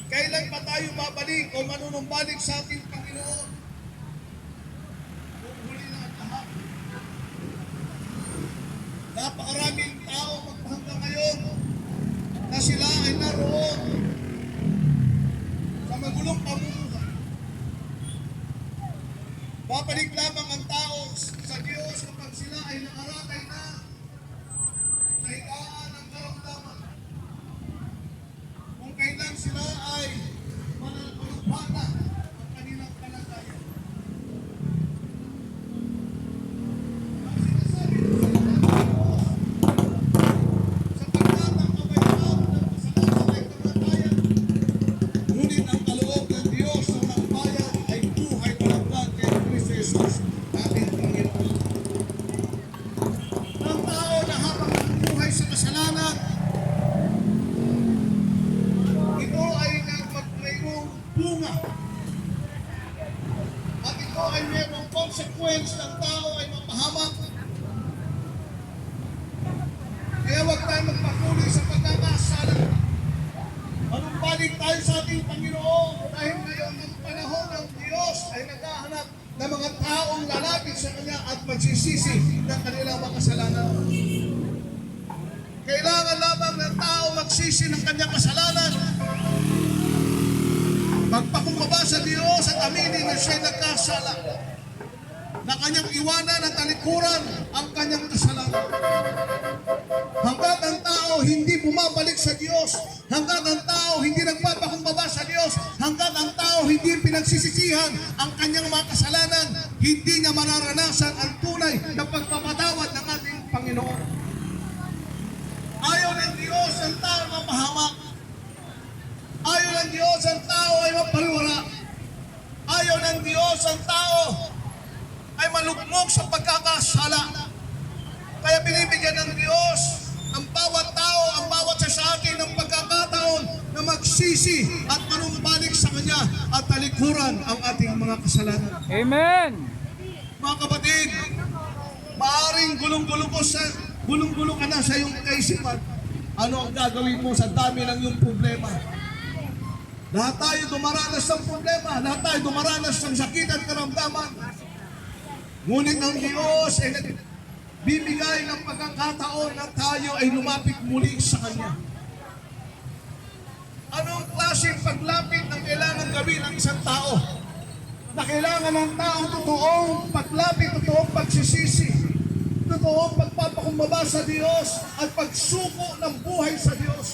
Kailan pa tayo babalik o manunumbalik sa ating Panginoon? Kung huli na ang lahat. Napakaraming tao hanggang ngayon na sila ay naroon sa magulong pamumuhay. Babalik lamang ang tao sa Diyos kapag sila ay nakaratay na sa higaan ng karamdaman. Kung kailan sila ay manalpana ang kanilang kalagayan. Ang sinasabi ng salita ng Diyos, sapagkat ang kabayaan ng kasalanan ay kamatayan, ngunit ang kaloob ng Diyos sa mga bayan ay buhay palaglag kay Kristo Jesus, ating Panginoon. Ang tao na habang nabubuhay sa kasalanan, ito ay mayroong bunga. At ito ay mayroong consequence ng tao ay mapahamak. Kaya huwag tayo magpatuloy sa pagkakasala. Manumbalik tayo sa ating Panginoon dahil ngayon ang panahon ng Diyos ay naghahanap ng mga taong lalapit sa Kanya at magsisisi ng kanilang mga kasalanan. Kailangan lamang ng tao magsisi ng kanyang kasalanan, magpakumbaba sa Diyos at aminin na siya'y nagkasala, na kanyang iwanan at talikuran ang kanyang kasalanan. Hanggat ang tao hindi bumabalik sa Diyos, hanggat ang tao hindi nagpapakumbaba sa Diyos, hanggat ang tao hindi pinagsisisihan ang kanyang mga kasalanan, hindi niya mararanasan ang tunay na pagpapatawad ng ating Panginoon. Ayaw ng Diyos ang tao mapahamak. Ayaw ng Diyos ang tao ay mapariwara. Ayaw ng Diyos ang tao ay malugmok sa pagkakasala. Kaya binibigyan ng Diyos ang bawat tao, ang bawat sa atin ng pagkakataon na magsisi at manumbalik sa Kanya at talikuran ang ating mga kasalanan. Amen! Mga kapatid, maaaring gulong-gulo ka na sa iyong kaisipan. Ano ang gagawin mo sa dami ng iyong problema? Lahat tayo dumaranas ng problema. Lahat tayo dumaranas ng sakit at karamdaman. Ngunit ang Diyos ay nagbibigay ng pagkakataon na tayo ay lumapit muli sa Kanya. Anong klaseng paglapit ang kailangan gawin ng isang tao? Na kailangan ng tao totoong paglapit, totoong pagsisisi, totoong pagpapakumbaba sa Diyos at pagsuko ng buhay sa Diyos.